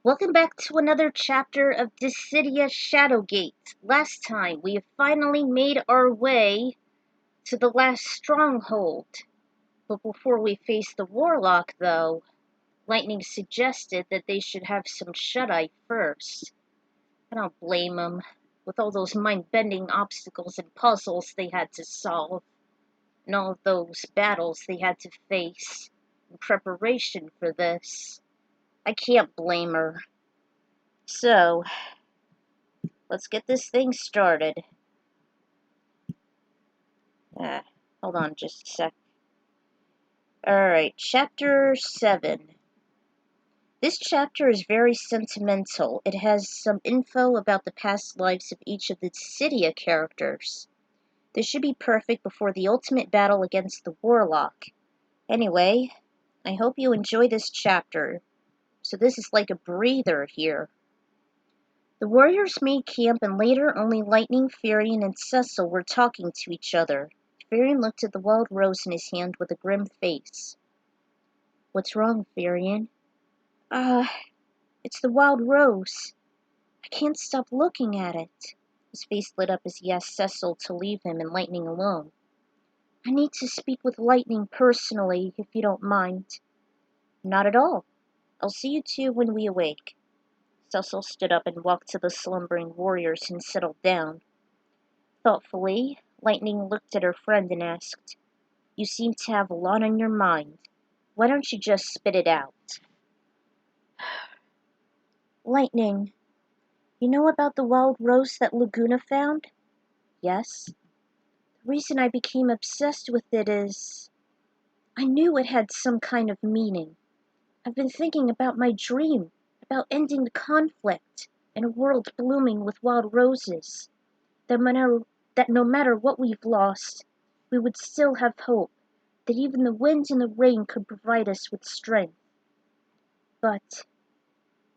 Welcome back to another chapter of Dissidia Shadowgate. Last time, we have finally made our way to the last stronghold. But before we face the warlock, though, Lightning suggested that they should have some shut-eye first. I don't blame them, with all those mind-bending obstacles and puzzles they had to solve, and all those battles they had to face in preparation for this. I can't blame her. So, let's get this thing started. Hold on just a sec. Alright, Chapter 7. This chapter is very sentimental. It has some info about the past lives of each of the Dissidia characters. This should be perfect before the ultimate battle against the warlock. Anyway, I hope you enjoy this chapter. So this is like a breather here. The warriors made camp, and later only Lightning, Furion, and Cecil were talking to each other. Furion looked at the wild rose in his hand with a grim face. "What's wrong, Furion?" It's the wild rose. I can't stop looking at it." His face lit up as he asked Cecil to leave him and Lightning alone. "I need to speak with Lightning personally, if you don't mind." "Not at all. I'll see you two when we awake." Cecil stood up and walked to the slumbering warriors and settled down. Thoughtfully, Lightning looked at her friend and asked, "You seem to have a lot on your mind. Why don't you just spit it out?" "Lightning, you know about the wild rose that Laguna found?" "Yes." "The reason I became obsessed with it is... I knew it had some kind of meaning. I've been thinking about my dream, about ending the conflict, and a world blooming with wild roses. That no matter what we've lost, we would still have hope, that even the wind and the rain could provide us with strength. But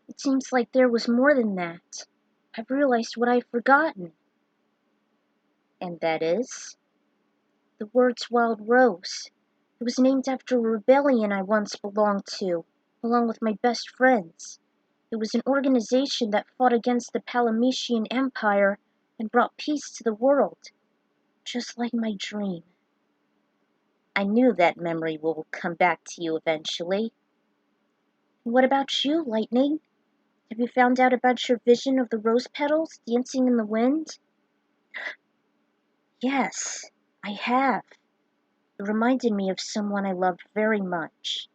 it seems like there was more than that. I've realized what I've forgotten." "And that is?" "The words wild rose. It was named after a rebellion I once belonged to, along with my best friends. It was an organization that fought against the Palametian Empire and brought peace to the world, just like my dream." "I knew that memory will come back to you eventually." "And what about you, Lightning? Have you found out about your vision of the rose petals dancing in the wind?" "Yes, I have. It reminded me of someone I loved very much."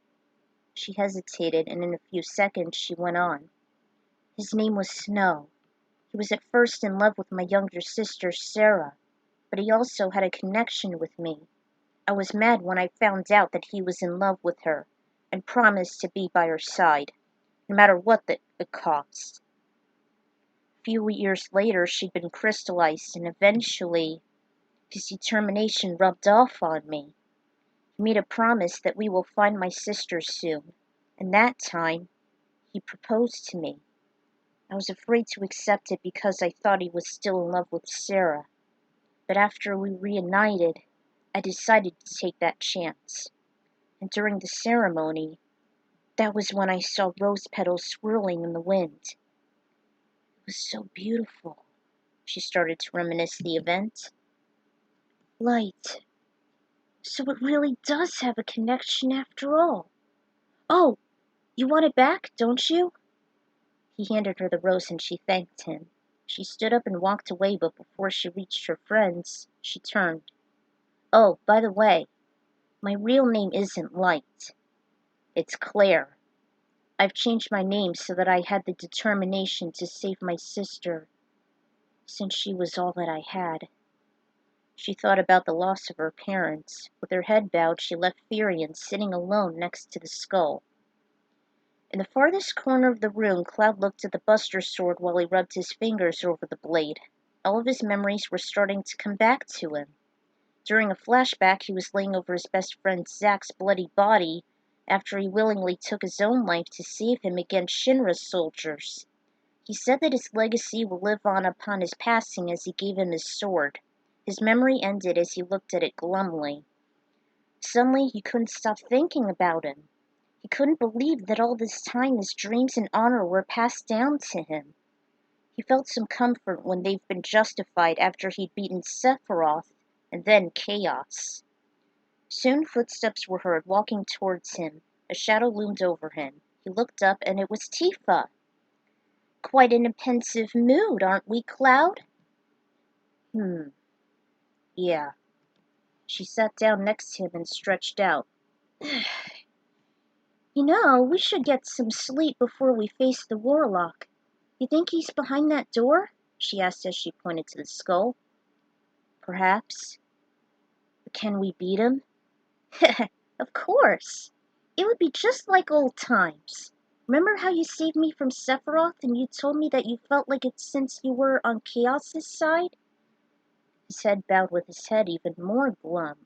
She hesitated, and in a few seconds she went on. "His name was Snow. He was at first in love with my younger sister, Sarah, but he also had a connection with me. I was mad when I found out that he was in love with her, and promised to be by her side, no matter what it cost. A few years later she'd been crystallized, and eventually his determination rubbed off on me. He made a promise that we will find my sister soon. And that time, he proposed to me. I was afraid to accept it because I thought he was still in love with Sarah. But after we reunited, I decided to take that chance. And during the ceremony, that was when I saw rose petals swirling in the wind. It was so beautiful. She started to reminisce the event. Light. So it really does have a connection after all. Oh, you want it back, don't you? He handed her the rose and she thanked him. She stood up and walked away, but before she reached her friends, she turned. Oh, by the way, my real name isn't Light. It's Claire. I've changed my name so that I had the determination to save my sister, since she was all that I had. She thought about the loss of her parents. With her head bowed, she left Therian sitting alone next to the skull. In the farthest corner of the room, Cloud looked at the Buster sword while he rubbed his fingers over the blade. All of his memories were starting to come back to him. During a flashback, he was laying over his best friend Zack's bloody body after he willingly took his own life to save him against Shinra's soldiers. He said that his legacy will live on upon his passing as he gave him his sword. His memory ended as he looked at it glumly. Suddenly, he couldn't stop thinking about him. He couldn't believe that all this time his dreams and honor were passed down to him. He felt some comfort when they've been justified after he'd beaten Sephiroth and then Chaos. Soon footsteps were heard walking towards him. A shadow loomed over him. He looked up and it was Tifa. Quite in a pensive mood, aren't we, Cloud? Yeah. She sat down next to him and stretched out. You know, we should get some sleep before we face the warlock. You think he's behind that door? She asked as she pointed to the skull. Perhaps. But can we beat him? Of course. It would be just like old times. Remember how you saved me from Sephiroth and you told me that you felt like it since you were on Chaos's side? His head bowed with his head even more glum.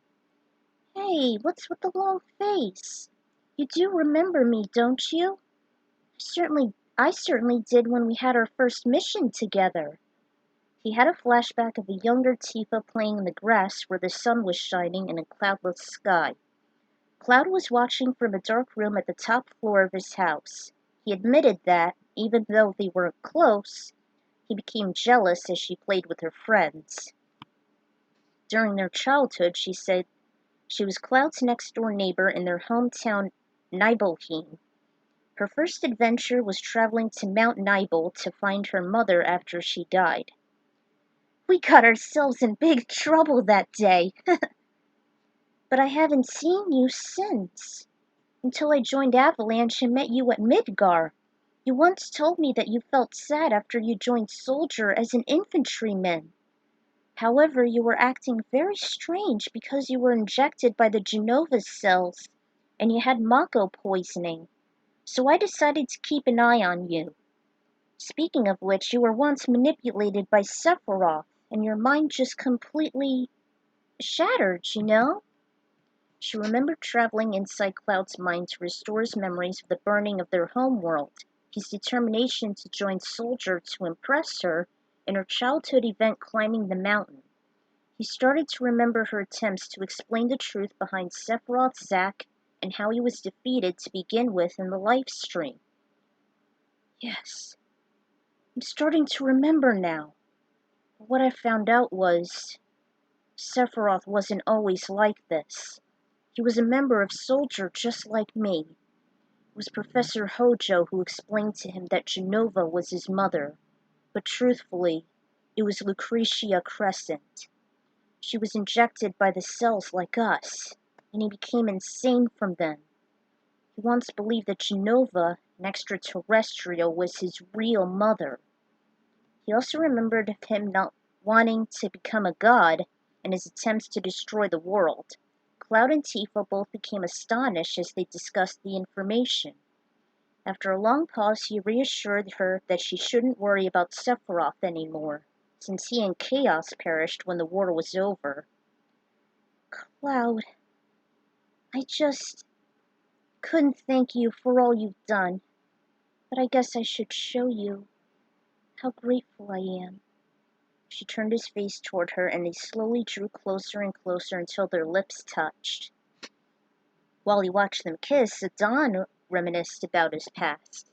Hey, what's with the long face? You do remember me, don't you? I certainly did when we had our first mission together. He had a flashback of a younger Tifa playing in the grass where the sun was shining in a cloudless sky. Cloud was watching from a dark room at the top floor of his house. He admitted that, even though they weren't close, he became jealous as she played with her friends. During their childhood, she said she was Cloud's next-door neighbor in their hometown Nibelheim. Her first adventure was traveling to Mount Nibel to find her mother after she died. We got ourselves in big trouble that day. But I haven't seen you since. Until I joined Avalanche and met you at Midgar. You once told me that you felt sad after you joined Soldier as an infantryman. However, you were acting very strange because you were injected by the Genova cells, and you had Mako poisoning. So I decided to keep an eye on you. Speaking of which, you were once manipulated by Sephiroth, and your mind just completely shattered, you know? She remembered traveling inside Cloud's mind to restore his memories of the burning of their homeworld, his determination to join Soldier to impress her, and her childhood event climbing the mountain. He started to remember her attempts to explain the truth behind Sephiroth Zack and how he was defeated to begin with in the live stream. Yes, I'm starting to remember now. But what I found out was Sephiroth wasn't always like this. He was a member of Soldier just like me. It was Professor Hojo who explained to him that Genova was his mother, but truthfully, it was Lucretia Crescent. She was injected by the cells like us, and he became insane from them. He once believed that Genova, an extraterrestrial, was his real mother. He also remembered of him not wanting to become a god and his attempts to destroy the world. Cloud and Tifa both became astonished as they discussed the information. After a long pause, he reassured her that she shouldn't worry about Sephiroth anymore, since he and Chaos perished when the war was over. Cloud, I just... couldn't thank you for all you've done, but I guess I should show you how grateful I am." She turned his face toward her, and they slowly drew closer and closer until their lips touched. While he watched them kiss, Adon reminisced about his past.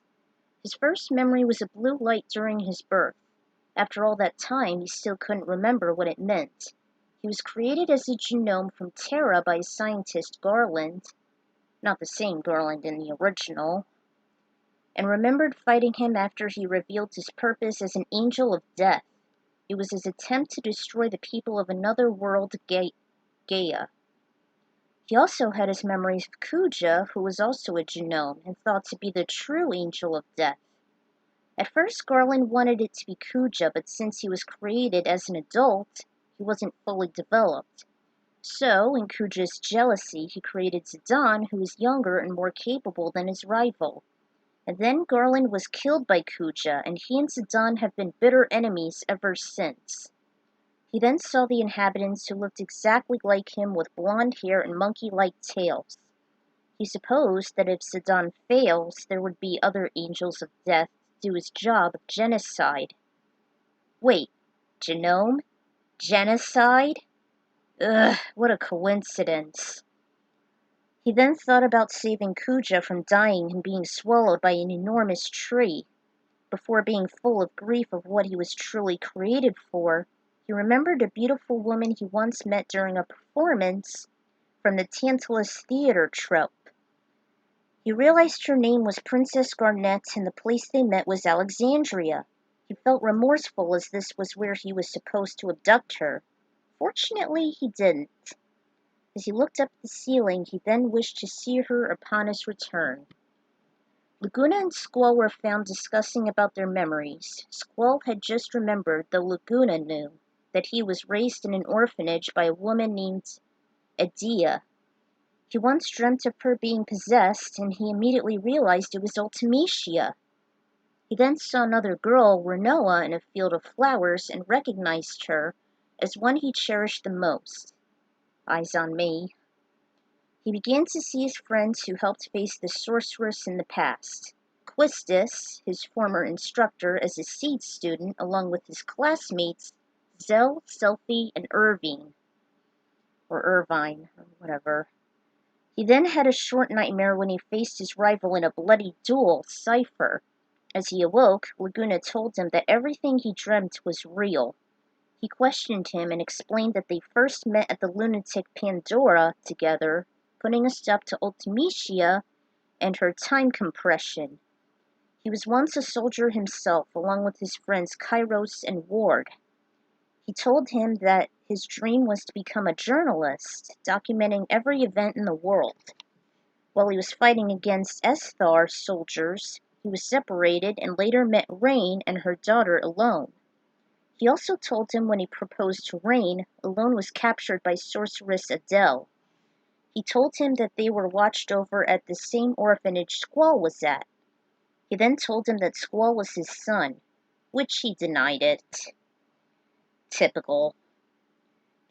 His first memory was a blue light during his birth. After all that time, he still couldn't remember what it meant. He was created as a genome from Terra by scientist Garland, not the same Garland in the original, and remembered fighting him after he revealed his purpose as an angel of death. It was his attempt to destroy the people of another world, Gaia. He also had his memories of Kuja, who was also a genome and thought to be the true angel of death. At first, Garland wanted it to be Kuja, but since he was created as an adult, he wasn't fully developed. So, in Kuja's jealousy, he created Zidane, who was younger and more capable than his rival. And then Garland was killed by Kuja, and he and Zidane have been bitter enemies ever since. He then saw the inhabitants who looked exactly like him with blonde hair and monkey-like tails. He supposed that if Zidane fails, there would be other angels of death to do his job of genocide. Wait, genome? Genocide? Ugh, what a coincidence. He then thought about saving Kuja from dying and being swallowed by an enormous tree. Before being full of grief of what he was truly created for, he remembered a beautiful woman he once met during a performance from the Tantalus theater troupe. He realized her name was Princess Garnet and the place they met was Alexandria. He felt remorseful as this was where he was supposed to abduct her. Fortunately, he didn't. As he looked up at the ceiling, he then wished to see her upon his return. Laguna and Squall were found discussing about their memories. Squall had just remembered, though Laguna knew, that he was raised in an orphanage by a woman named Adia. He once dreamt of her being possessed, and he immediately realized it was Ultimecia. He then saw another girl, Renoa, in a field of flowers and recognized her as one he cherished the most. Eyes on me. He began to see his friends who helped face the sorceress in the past. Quistis, his former instructor as a seed student, along with his classmates Zell, Selphie, and Irvine, or Irvine, or whatever. He then had a short nightmare when he faced his rival in a bloody duel, Cypher. As he awoke, Laguna told him that everything he dreamt was real. He questioned him and explained that they first met at the lunatic Pandora together, putting a stop to Ultimecia and her time compression. He was once a soldier himself, along with his friends Kairos and Ward. He told him that his dream was to become a journalist, documenting every event in the world. While he was fighting against Esthar soldiers, he was separated and later met Rain and her daughter Alone. He also told him when he proposed to Rain, Alone was captured by sorceress Adele. He told him that they were watched over at the same orphanage Squall was at. He then told him that Squall was his son, which he denied it. Typical.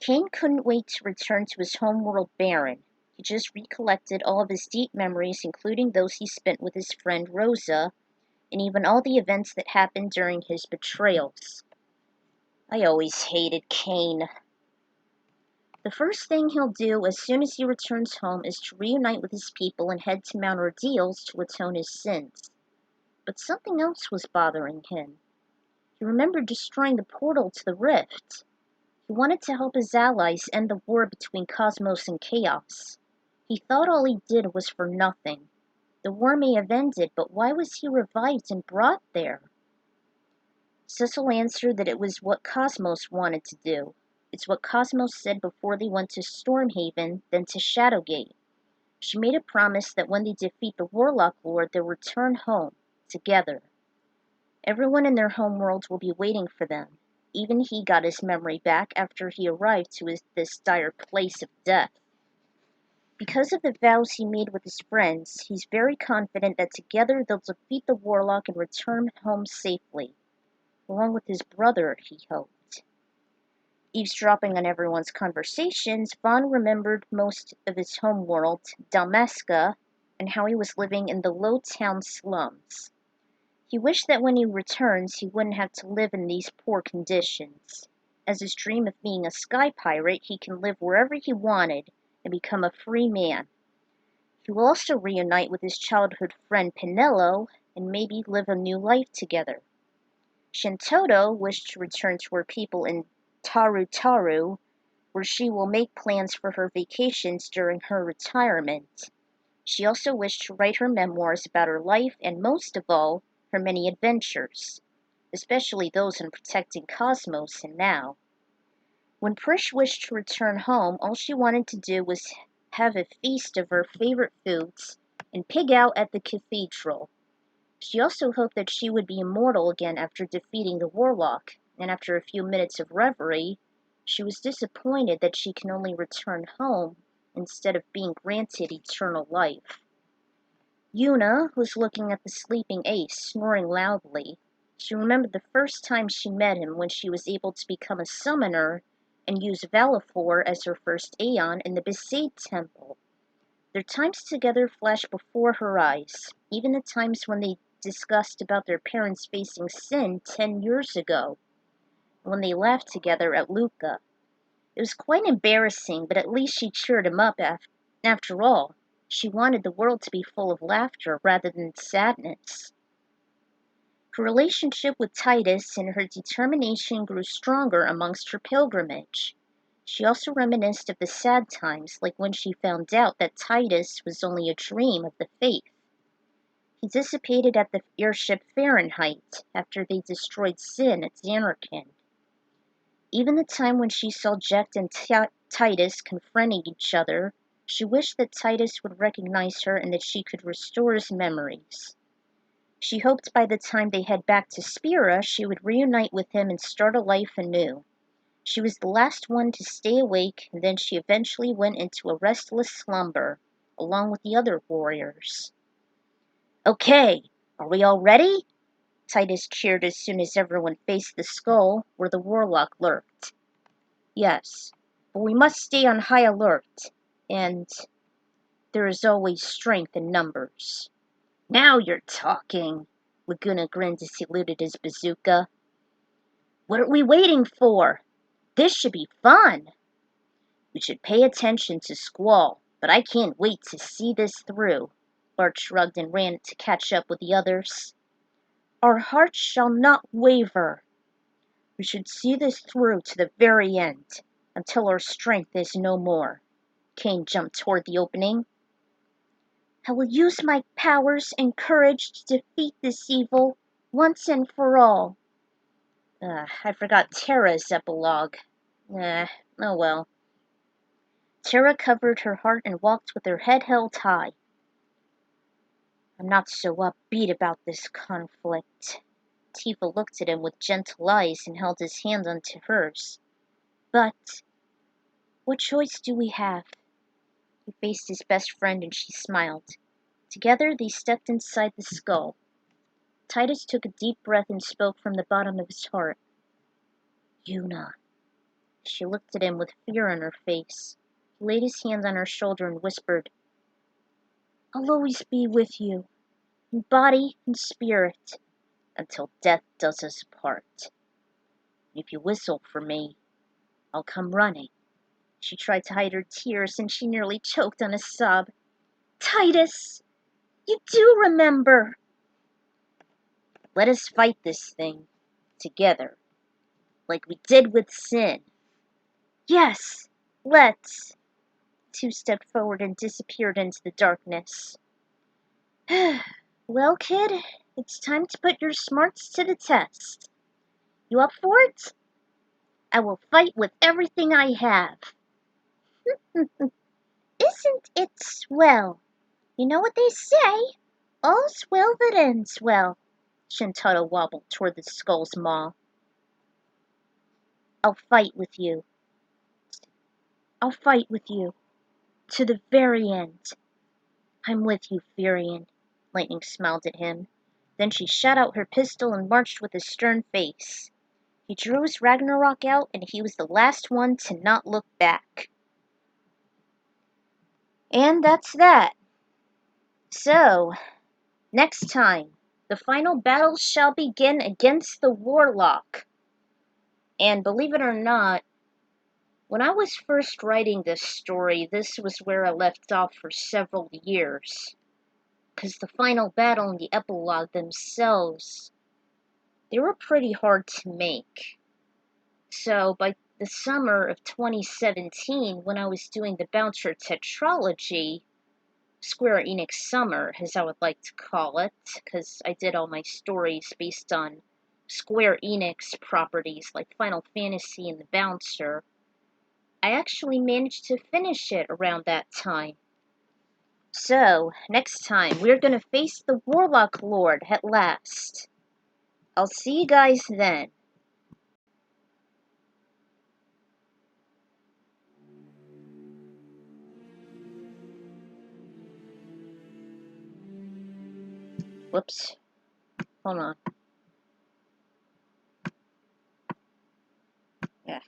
Kane couldn't wait to return to his homeworld Baron. He just recollected all of his deep memories, including those he spent with his friend Rosa, and even all the events that happened during his betrayals. I always hated Kane. The first thing he'll do as soon as he returns home is to reunite with his people and head to Mount Ordeals to atone his sins. But something else was bothering him. He remembered destroying the portal to the rift. He wanted to help his allies end the war between Cosmos and Chaos. He thought all he did was for nothing. The war may have ended, but why was he revived and brought there? Cecil answered that it was what Cosmos wanted to do. It's what Cosmos said before they went to Stormhaven, then to Shadowgate. She made a promise that when they defeat the Warlock Lord, they'll return home, together. Everyone in their homeworlds will be waiting for them. Even he got his memory back after he arrived to this dire place of death. Because of the vows he made with his friends, he's very confident that together they'll defeat the Warlock and return home safely. Along with his brother, he hoped. Eavesdropping on everyone's conversations, Vaughn remembered most of his homeworld, Dalmasca, and how he was living in the low-town slums. He wished that when he returns he wouldn't have to live in these poor conditions. As his dream of being a sky pirate, he can live wherever he wanted and become a free man. He will also reunite with his childhood friend Pinello and maybe live a new life together. Shintoto wished to return to her people in Taru, where she will make plans for her vacations during her retirement. She also wished to write her memoirs about her life and, most of all, her many adventures, especially those in protecting Cosmos and now. When Prish wished to return home, all she wanted to do was have a feast of her favorite foods and pig out at the cathedral. She also hoped that she would be immortal again after defeating the warlock, and after a few minutes of reverie, she was disappointed that she can only return home instead of being granted eternal life. Yuna was looking at the sleeping Ace, snoring loudly. She remembered the first time she met him when she was able to become a summoner and use Valifor as her first Aeon in the Besaid Temple. Their times together flashed before her eyes, even the times when they discussed about their parents facing sin 10 years ago, when they laughed together at Luca. It was quite embarrassing, but at least she cheered him up after all. She wanted the world to be full of laughter rather than sadness. Her relationship with Titus and her determination grew stronger amongst her pilgrimage. She also reminisced of the sad times, like when she found out that Titus was only a dream of the faith. He dissipated at the airship Fahrenheit after they destroyed Sin at Xanarkand. Even the time when she saw Jecht and Titus confronting each other, she wished that Titus would recognize her and that she could restore his memories. She hoped by the time they head back to Spira, she would reunite with him and start a life anew. She was the last one to stay awake, and then she eventually went into a restless slumber, along with the other warriors. "Okay, are we all ready?" Titus cheered as soon as everyone faced the skull where the warlock lurked. "Yes, but we must stay on high alert, and there is always strength in numbers." "Now you're talking." Laguna grinned as he looted his bazooka. "What are we waiting for? This should be fun." "We should pay attention to Squall, but I can't wait to see this through." Bart shrugged and ran to catch up with the others. "Our hearts shall not waver. We should see this through to the very end, until our strength is no more." Kane jumped toward the opening. "I will use my powers and courage to defeat this evil, once and for all." I forgot Terra's epilogue. Oh well. Terra covered her heart and walked with her head held high. "I'm not so upbeat about this conflict." Tifa looked at him with gentle eyes and held his hand onto hers. "But what choice do we have?" He faced his best friend and she smiled. Together they stepped inside the skull. Titus took a deep breath and spoke from the bottom of his heart. "Yuna." She looked at him with fear on her face. He laid his hand on her shoulder and whispered, "I'll always be with you, in body and spirit, until death does us part. If you whistle for me, I'll come running." She tried to hide her tears and she nearly choked on a sob. "Titus, you do remember." "Let us fight this thing together, like we did with Sin." "Yes, let's." Two stepped forward and disappeared into the darkness. "Well, kid, it's time to put your smarts to the test. You up for it?" "I will fight with everything I have." "Isn't it swell? You know what they say, all's well that ends well." Shintaro wobbled toward the skull's maw. I'll fight with you. I'll fight with you. To the very end." "I'm with you, Furion." Lightning smiled at him. Then she shot out her pistol and marched with a stern face. He drew his Ragnarok out, and he was the last one to not look back. And that's that. So, next time, the final battle shall begin against the warlock. And believe it or not, when I was first writing this story, this was where I left off for several years. Because the final battle and the epilogue themselves, they were pretty hard to make. So by the summer of 2017, when I was doing the Bouncer Tetralogy, Square Enix Summer, as I would like to call it, because I did all my stories based on Square Enix properties like Final Fantasy and the Bouncer, I actually managed to finish it around that time. So, next time, we're gonna face the Warlock Lord at last. I'll see you guys then. Whoops. Hold on. Yeah.